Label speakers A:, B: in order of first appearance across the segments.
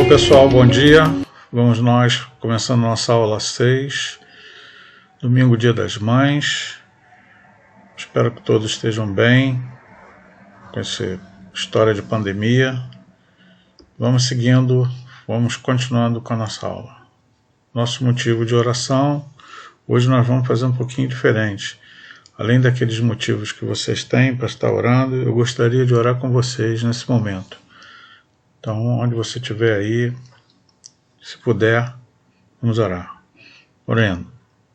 A: Pessoal, bom dia. Vamos nós começando nossa aula 6, domingo, dia das mães. Espero que todos estejam bem com essa história de pandemia. Vamos seguindo, vamos continuando com a nossa aula. Nosso motivo de oração, hoje nós vamos fazer um pouquinho diferente. Além daqueles motivos que vocês têm para estar orando, eu gostaria de orar com vocês nesse momento. Então, onde você estiver aí, se puder, vamos orar. Orando.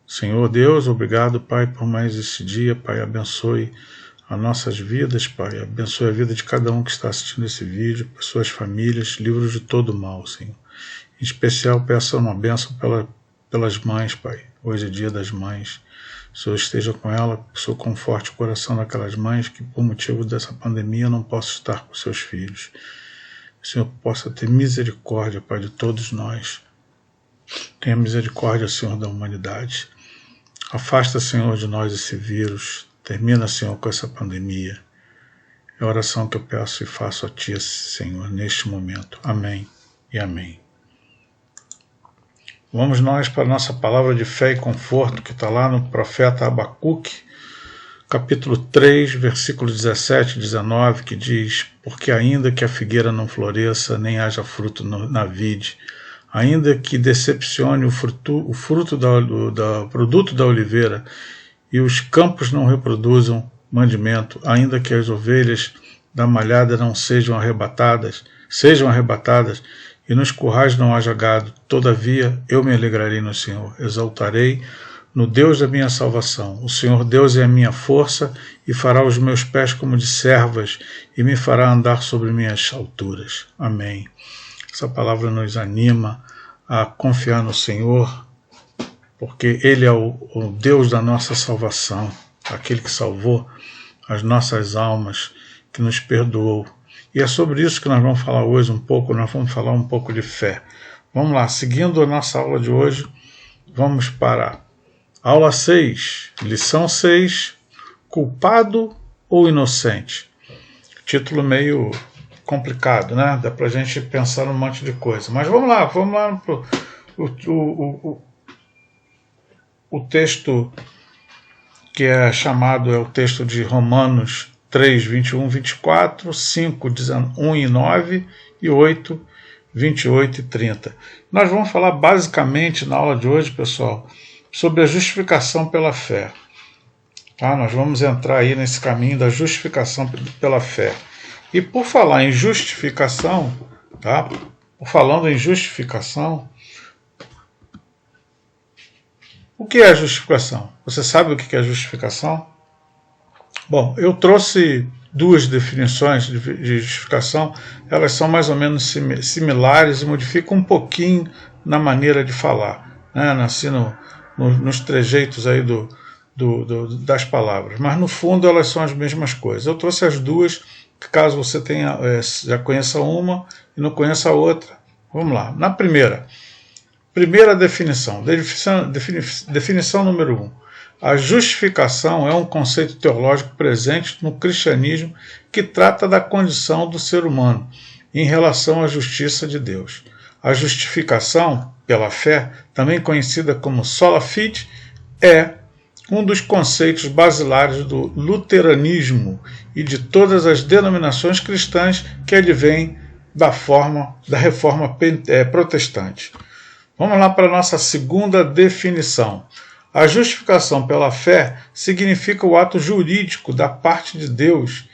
A: Senhor Deus, obrigado, Pai, por mais esse dia. Pai, abençoe as nossas vidas, Pai. Abençoe a vida de cada um que está assistindo esse vídeo, suas famílias, livros de todo mal, Senhor. Em especial, peço uma bênção pelas mães, Pai. Hoje é dia das mães. O Senhor esteja com ela, que o Senhor conforte o coração daquelas mães que, por motivo dessa pandemia, não possam estar com seus filhos. Que o Senhor possa ter misericórdia, Pai, de todos nós. Tenha misericórdia, Senhor, da humanidade. Afasta, Senhor, de nós esse vírus. Termina, Senhor, com essa pandemia. É a oração que eu peço e faço a Ti, Senhor, neste momento. Amém e amém. Vamos nós para a nossa palavra de fé e conforto, que está lá no profeta Abacuque, capítulo 3, versículo 17 e 19, que diz: porque ainda que a figueira não floresça, nem haja fruto na vide, ainda que decepcione o fruto do produto da oliveira, e os campos não reproduzam mantimento, ainda que as ovelhas da malhada não sejam arrebatadas, e nos currais não haja gado, todavia eu me alegrarei no Senhor, exaltarei no Deus da minha salvação. O Senhor Deus é a minha força, e fará os meus pés como de servas, e me fará andar sobre minhas alturas. Amém. Essa palavra nos anima a confiar no Senhor, porque Ele é o Deus da nossa salvação, aquele que salvou as nossas almas, que nos perdoou. E é sobre isso que nós vamos falar hoje um pouco, nós vamos falar um pouco de fé. Vamos lá, seguindo a nossa aula de hoje, vamos para aula 6, lição 6, culpado ou inocente? Título meio complicado, né? Dá pra gente pensar num monte de coisa. Mas vamos lá pro o texto que é chamado, é o texto de Romanos 3, 21, 24, 5, 1 e 9 e 8, 28 e 30. Nós vamos falar basicamente na aula de hoje, pessoal, sobre a justificação pela fé. Tá? Nós vamos entrar aí nesse caminho da justificação pela fé. E por falar em justificação, tá? Falando em justificação, o que é justificação? Você sabe o que é justificação? Bom, eu trouxe duas definições de justificação, elas são mais ou menos similares e modificam um pouquinho na maneira de falar, né? Assim, nos trejeitos aí das palavras, mas no fundo elas são as mesmas coisas. Eu trouxe as duas, caso você já conheça uma e não conheça a outra. Vamos lá. Na primeira definição número 1. A justificação é um conceito teológico presente no cristianismo que trata da condição do ser humano em relação à justiça de Deus. A justificação pela fé, também conhecida como sola fide, é um dos conceitos basilares do luteranismo e de todas as denominações cristãs que advêm da reforma protestante. Vamos lá para a nossa segunda definição. A justificação pela fé significa o ato jurídico da parte de Deus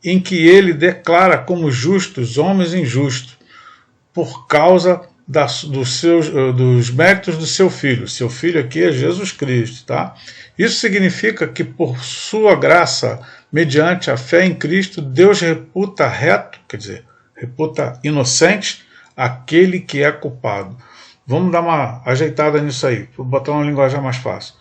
A: em que ele declara como justos homens injustos por causa dos méritos do seu filho. Seu filho aqui é Jesus Cristo, tá? Isso significa que por sua graça, mediante a fé em Cristo, Deus reputa reto, quer dizer, reputa inocente aquele que é culpado. Vamos dar uma ajeitada nisso aí, vou botar uma linguagem mais fácil.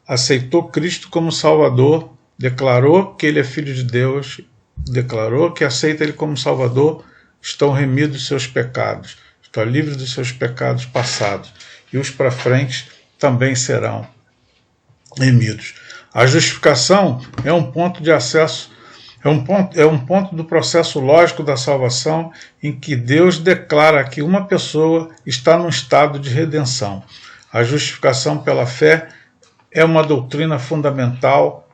A: Aceitou Cristo como Salvador, declarou que ele é Filho de Deus, declarou que aceita ele como Salvador, estão remidos seus pecados, está livre dos seus pecados passados, e os para frente também serão remidos. A justificação é um ponto de acesso É um ponto do processo lógico da salvação em que Deus declara que uma pessoa está num estado de redenção. A justificação pela fé é uma doutrina fundamental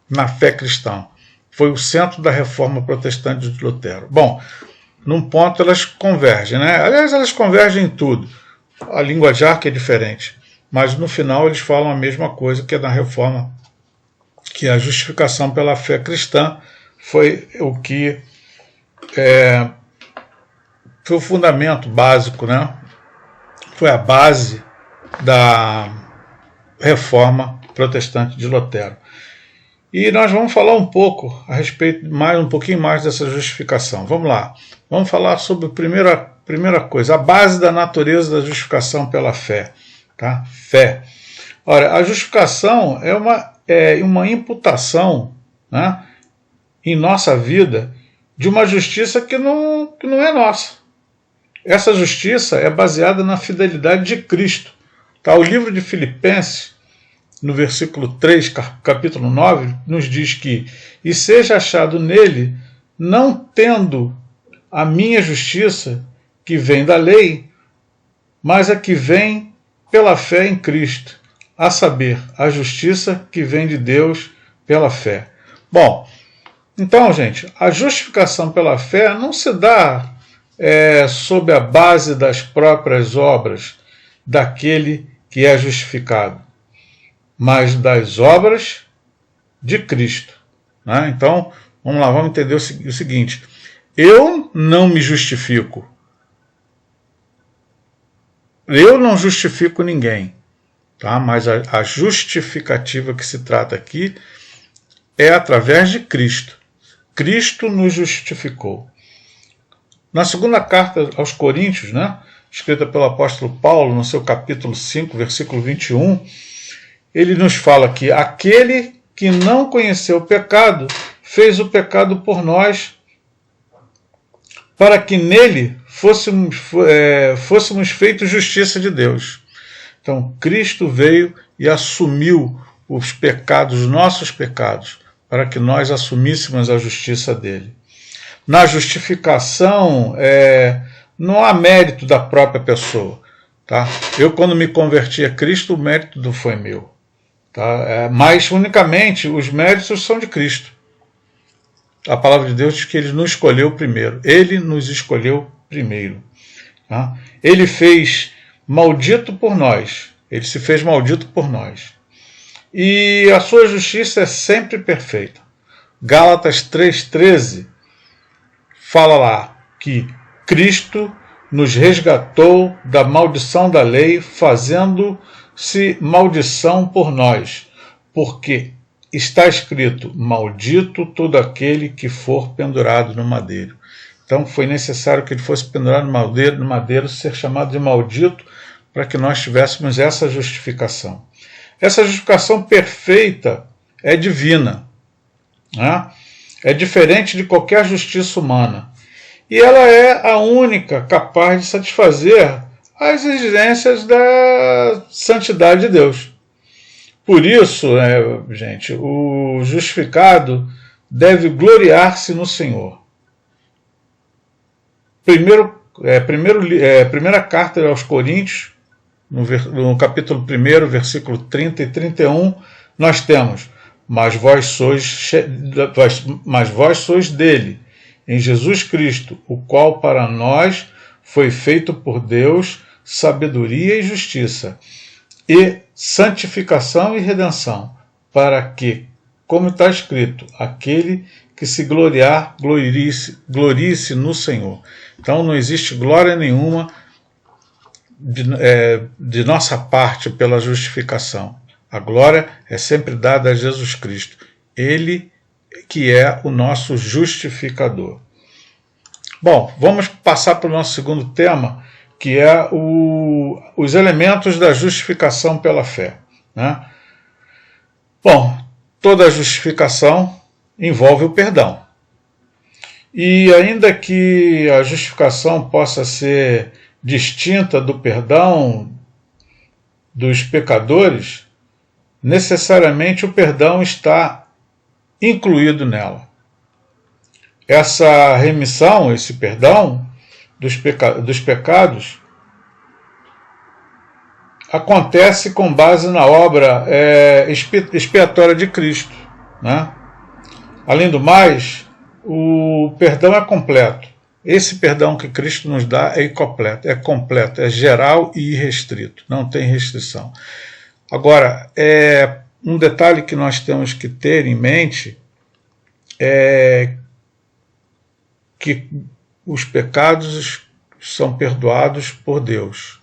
A: na fé cristã. Foi o centro da reforma protestante de Lutero. Bom, num ponto elas convergem, né? Aliás, elas convergem em tudo. A linguajar que é diferente, mas no final eles falam a mesma coisa, que é na reforma, que a justificação pela fé cristã foi o que foi o fundamento básico, né? Foi a base da reforma protestante de Lutero. E nós vamos falar um pouco a respeito, um pouquinho mais dessa justificação. Vamos lá. Vamos falar sobre a primeira coisa, a base da natureza da justificação pela fé. Tá? Fé. Ora, a justificação é uma imputação, né, em nossa vida de uma justiça que não é nossa. Essa justiça é baseada na fidelidade de Cristo. Tá? O livro de Filipenses, no versículo 3, capítulo 9, nos diz que e seja achado nele, não tendo a minha justiça, que vem da lei, mas a que vem pela fé em Cristo, a saber, a justiça que vem de Deus pela fé. Bom, então, gente, a justificação pela fé não se dá sob a base das próprias obras daquele que é justificado, mas das obras de Cristo. Né? Então, vamos lá, vamos entender o seguinte. Eu não me justifico. Eu não justifico ninguém. Tá? Mas a justificativa que se trata aqui é através de Cristo. Cristo nos justificou. Na segunda carta aos Coríntios, né, escrita pelo apóstolo Paulo, no seu capítulo 5, versículo 21, ele nos fala que aquele que não conheceu o pecado, fez o pecado por nós, para que nele fôssemos feitos justiça de Deus. Então, Cristo veio e assumiu os pecados, os nossos pecados, para que nós assumíssemos a justiça dele. Na justificação, não há mérito da própria pessoa. Tá? Eu, quando me converti a Cristo, o mérito não foi meu. Tá? Mas, unicamente, os méritos são de Cristo. A palavra de Deus diz que ele nos escolheu primeiro. Ele nos escolheu primeiro. Tá? Ele fez maldito por nós. Ele se fez maldito por nós. E a sua justiça é sempre perfeita. Gálatas 3,13 fala lá que Cristo nos resgatou da maldição da lei, fazendo-se maldição por nós, porque está escrito, maldito todo aquele que for pendurado no madeiro. Então foi necessário que ele fosse pendurado no madeiro, ser chamado de maldito, para que nós tivéssemos essa justificação. Essa justificação perfeita é divina, né? É diferente de qualquer justiça humana. E ela é a única capaz de satisfazer as exigências da santidade de Deus. Por isso, gente, o justificado deve gloriar-se no Senhor. Primeira carta aos Coríntios, no capítulo 1, versículo 30 e 31, nós temos, mas vós sois dele, em Jesus Cristo, o qual para nós foi feito por Deus sabedoria e justiça, e santificação e redenção, para que, como está escrito, aquele que se gloriar, glorie-se no Senhor. Então não existe glória nenhuma de nossa parte pela justificação. A glória é sempre dada a Jesus Cristo. Ele que é o nosso justificador. Bom, vamos passar para o nosso segundo tema, que é os elementos da justificação pela fé. Né? Bom, toda justificação envolve o perdão. E ainda que a justificação possa ser distinta do perdão dos pecadores, necessariamente o perdão está incluído nela. essa remissão, esse perdão dos pecados, acontece com base na obra expiatória de Cristo, né? Além do mais, o perdão é completo. Esse perdão que Cristo nos dá é completo, é geral e irrestrito, não tem restrição. Agora, um detalhe que nós temos que ter em mente é que os pecados são perdoados por Deus.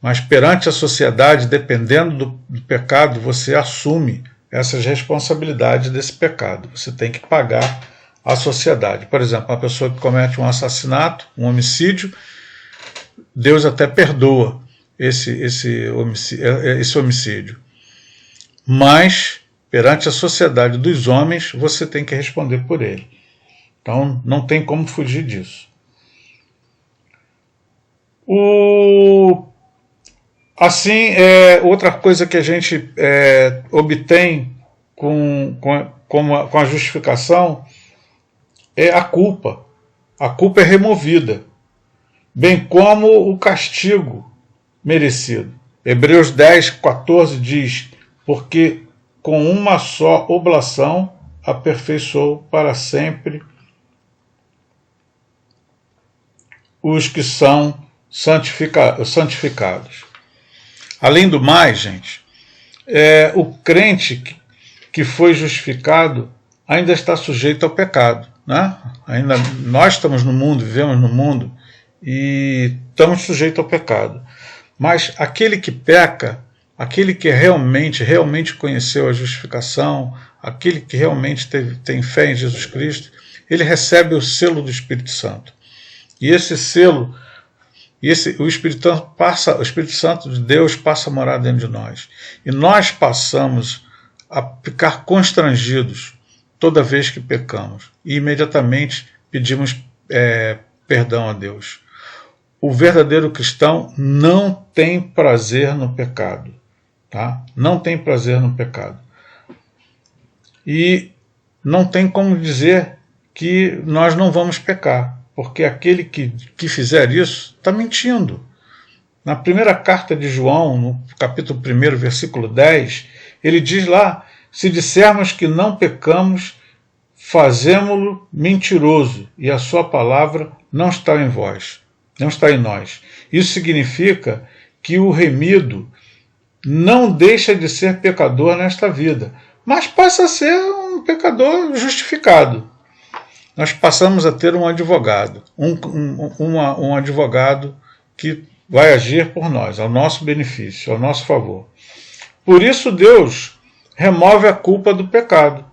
A: Mas perante a sociedade, dependendo do pecado, você assume essas responsabilidades desse pecado. Você tem que pagar à sociedade. Por exemplo, uma pessoa que comete um assassinato, um homicídio, Deus até perdoa esse homicídio. Mas, perante a sociedade dos homens, você tem que responder por ele. Então, não tem como fugir disso. Assim, outra coisa que a gente obtém com a justificação é a culpa. A culpa é removida, bem como o castigo merecido. Hebreus 10:14 diz: porque com uma só oblação aperfeiçoou para sempre os que são santificados. Além do mais, gente, o crente que foi justificado ainda está sujeito ao pecado, né? Ainda nós estamos no mundo, vivemos no mundo e estamos sujeitos ao pecado. Mas aquele que peca, aquele que realmente conheceu a justificação, aquele que realmente tem fé em Jesus Cristo, ele recebe o selo do Espírito Santo. E esse selo, o Espírito Santo de Deus passa a morar dentro de nós. E nós passamos a ficar constrangidos toda vez que pecamos. E imediatamente pedimos perdão a Deus. O verdadeiro cristão não tem prazer no pecado. Tá? Não tem prazer no pecado. E não tem como dizer que nós não vamos pecar, porque aquele que fizer isso está mentindo. Na primeira carta de João, no capítulo 1, versículo 10, ele diz lá: se dissermos que não pecamos, fazemo-lo mentiroso, e a sua palavra não está em vós, não está em nós. Isso significa que o remido não deixa de ser pecador nesta vida, mas passa a ser um pecador justificado. Nós passamos a ter um advogado, um advogado que vai agir por nós, ao nosso benefício, ao nosso favor. Por isso Deus remove a culpa do pecado.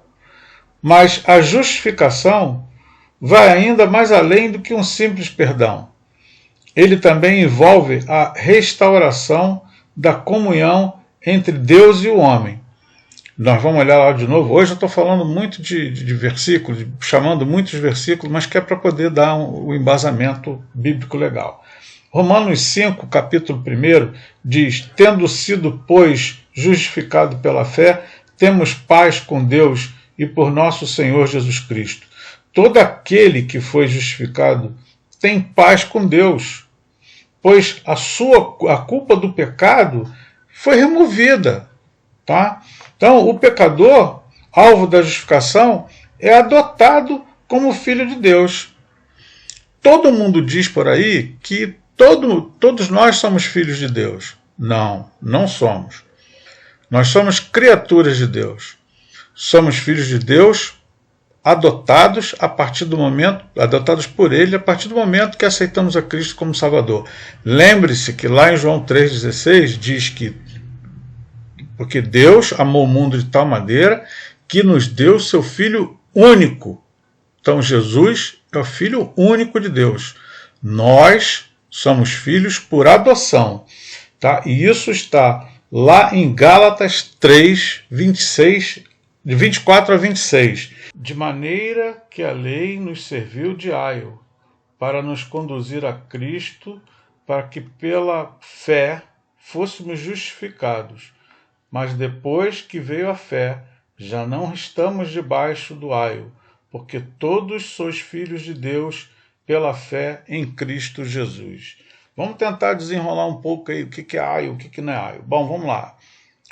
A: Mas a justificação vai ainda mais além do que um simples perdão. Ele também envolve a restauração da comunhão entre Deus e o homem. Nós vamos olhar lá de novo. Hoje eu estou falando muito de versículos, chamando muitos versículos, mas que é para poder dar o embasamento bíblico legal. Romanos 5, capítulo 1, diz: tendo sido, pois, justificado pela fé, temos paz com Deus e por nosso Senhor Jesus Cristo. Todo aquele que foi justificado tem paz com Deus, pois a culpa do pecado foi removida. Tá? Então, o pecador, alvo da justificação, é adotado como filho de Deus. Todo mundo diz por aí que todos nós somos filhos de Deus. Não, não somos. Nós somos criaturas de Deus. Somos filhos de Deus, adotados por Ele a partir do momento que aceitamos a Cristo como Salvador. Lembre-se que lá em João 3,16 diz que porque Deus amou o mundo de tal maneira que nos deu seu Filho único. Então Jesus é o Filho único de Deus. Nós somos filhos por adoção. Tá? E isso está lá em Gálatas 3, 26, de 24 a 26. De maneira que a lei nos serviu de aio, para nos conduzir a Cristo, para que pela fé fôssemos justificados. Mas depois que veio a fé, já não estamos debaixo do aio, porque todos sois filhos de Deus pela fé em Cristo Jesus. Vamos tentar desenrolar um pouco aí o que é aio, o que não é aio. Bom, vamos lá.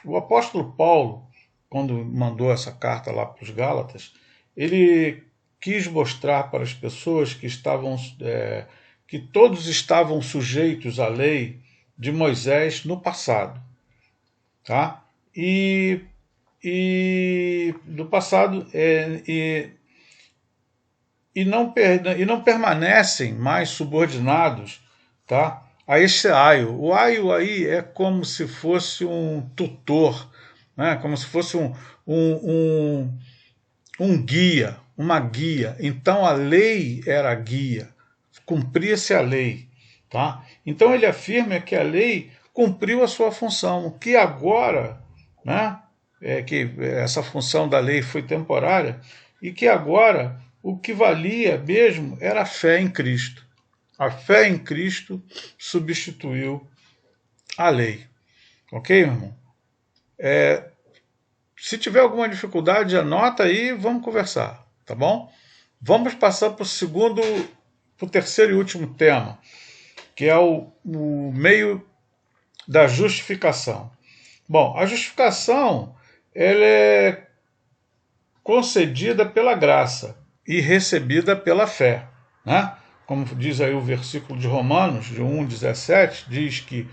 A: O apóstolo Paulo, quando mandou essa carta lá para os Gálatas, ele quis mostrar para as pessoas que todos estavam sujeitos à lei de Moisés no passado, tá? E do passado e não permanecem mais subordinados, tá, a esse aio. O aio aí é como se fosse um tutor, né, como se fosse um guia, uma guia. Então a lei era a guia, cumpria-se a lei. Tá? Então ele afirma que a lei cumpriu a sua função, que agora, né, que essa função da lei foi temporária, e que agora o que valia mesmo era a fé em Cristo. A fé em Cristo substituiu a lei. Ok, meu irmão? Se tiver alguma dificuldade, anota aí e vamos conversar, tá bom? Vamos passar para o terceiro e último tema, que é o meio da justificação. Bom, a justificação ela é concedida pela graça e recebida pela fé, né? Como diz aí o versículo de Romanos, de 1,17, diz que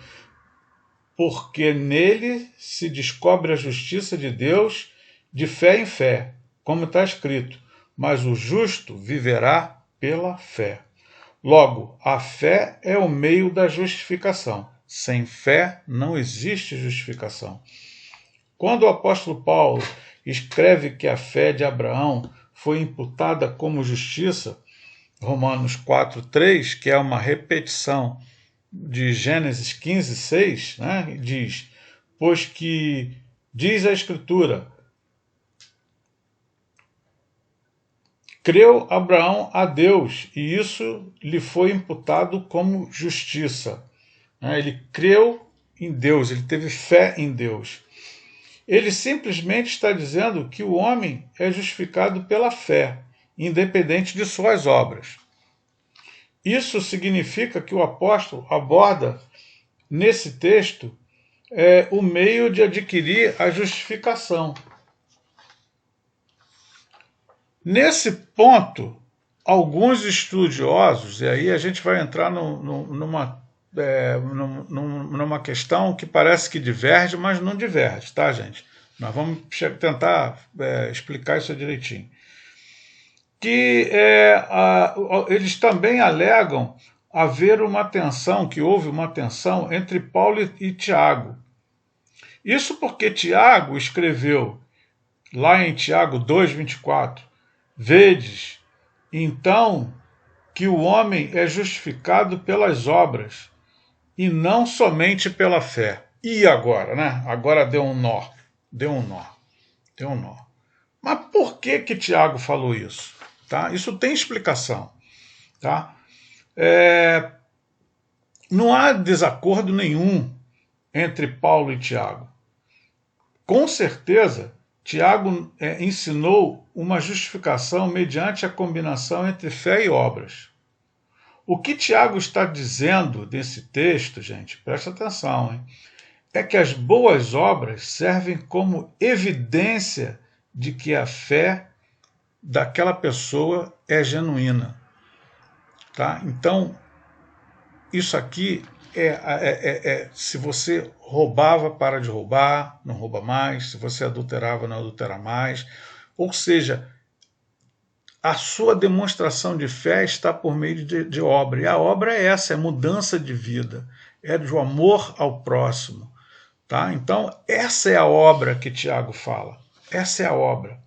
A: porque nele se descobre a justiça de Deus de fé em fé, como está escrito, mas o justo viverá pela fé. Logo, a fé é o meio da justificação. Sem fé não existe justificação. Quando o apóstolo Paulo escreve que a fé de Abraão foi imputada como justiça, Romanos 4,3, que é uma repetição de Gênesis 15,6, né, diz, pois que diz a Escritura, creu Abraão a Deus, e isso lhe foi imputado como justiça. Ele creu em Deus, ele teve fé em Deus. Ele simplesmente está dizendo que o homem é justificado pela fé, independente de suas obras. Isso significa que o apóstolo aborda, nesse texto, o meio de adquirir a justificação. Nesse ponto, alguns estudiosos, e aí a gente vai entrar numa questão que parece que diverge, mas não diverge, tá, gente? Nós vamos tentar explicar isso direitinho. Que eles também alegam que houve uma tensão entre Paulo e Tiago. Isso porque Tiago escreveu, lá em Tiago 2,24, vedes, então, que o homem é justificado pelas obras, e não somente pela fé. E agora, né? Agora deu um nó. Mas por que Tiago falou isso? Tá? Isso tem explicação. Tá? Não há desacordo nenhum entre Paulo e Tiago. Com certeza, Tiago ensinou uma justificação mediante a combinação entre fé e obras. O que Tiago está dizendo nesse texto, gente, presta atenção, hein? É que as boas obras servem como evidência de que a fé daquela pessoa é genuína. Tá? Então, isso aqui se você roubava, para de roubar, não rouba mais, se você adulterava, não adultera mais. Ou seja, a sua demonstração de fé está por meio de obra. E a obra é essa, é mudança de vida, é do amor ao próximo. Tá? Então, essa é a obra que Tiago fala. Essa é a obra.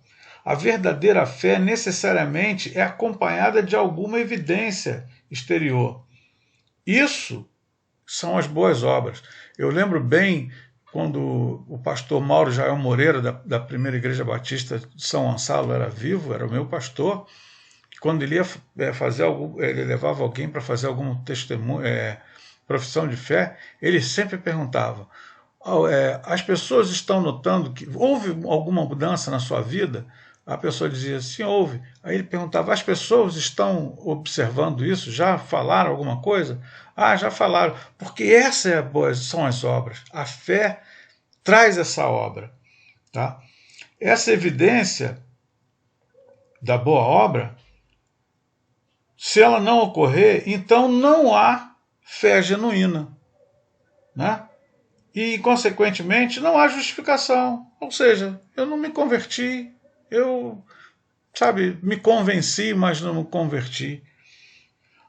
A: A verdadeira fé necessariamente é acompanhada de alguma evidência exterior. Isso são as boas obras. Eu lembro bem quando o pastor Mauro Jael Moreira, da Primeira Igreja Batista de São Gonçalo, era vivo, era o meu pastor, quando ele ia ele levava alguém para fazer algum testemunho, profissão de fé, ele sempre perguntava, as pessoas estão notando que houve alguma mudança na sua vida? a pessoa dizia, sim, houve. Aí ele perguntava, as pessoas estão observando isso? Já falaram alguma coisa? Ah, já falaram. Porque essas são as obras. A fé traz essa obra. Tá? Essa evidência da boa obra, se ela não ocorrer, então não há fé genuína. Né? E, consequentemente, não há justificação. Ou seja, eu não me converti, eu, me convenci, mas não me converti.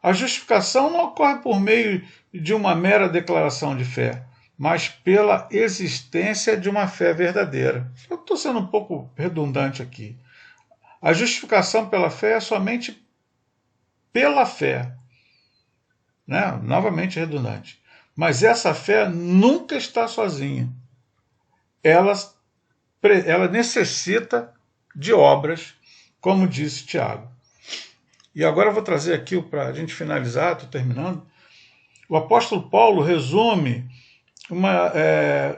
A: A justificação não ocorre por meio de uma mera declaração de fé, mas pela existência de uma fé verdadeira. Eu estou sendo um pouco redundante aqui. A justificação pela fé é somente pela fé. Né? Novamente redundante. Mas essa fé nunca está sozinha. Ela necessita de obras, como disse Tiago. E agora eu vou trazer aqui, para a gente finalizar, estou terminando, o apóstolo Paulo resume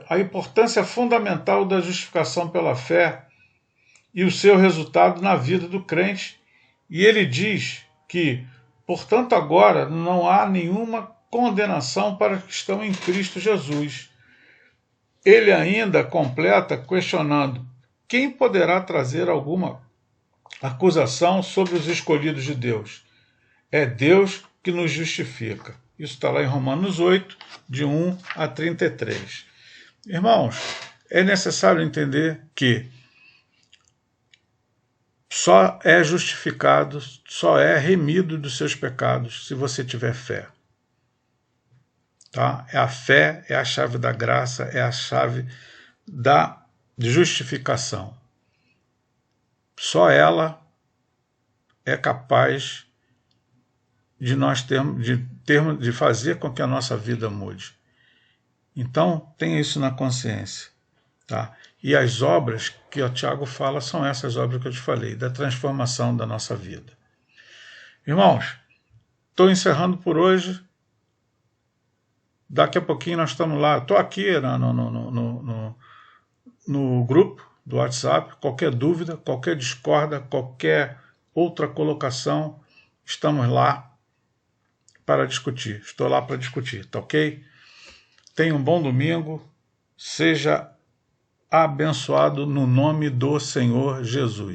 A: a importância fundamental da justificação pela fé e o seu resultado na vida do crente. E ele diz que, portanto, agora não há nenhuma condenação para os que estão em Cristo Jesus. Ele ainda completa questionando: quem poderá trazer alguma acusação sobre os escolhidos de Deus? É Deus que nos justifica. Isso está lá em Romanos 8, de 1 a 33. Irmãos, é necessário entender que só é justificado, só é remido dos seus pecados se você tiver fé. Tá? A fé é a chave da graça, é a chave da justificação. Só ela é capaz de nós de fazer com que a nossa vida mude. Então, tenha isso na consciência. Tá? E as obras que o Tiago fala são essas obras que eu te falei, da transformação da nossa vida. Irmãos, estou encerrando por hoje. Daqui a pouquinho nós estamos lá. Estou aqui no grupo do WhatsApp. Qualquer dúvida, qualquer discorda, qualquer outra colocação, estamos lá para discutir. Estou lá para discutir, tá ok? Tenha um bom domingo. Seja abençoado no nome do Senhor Jesus.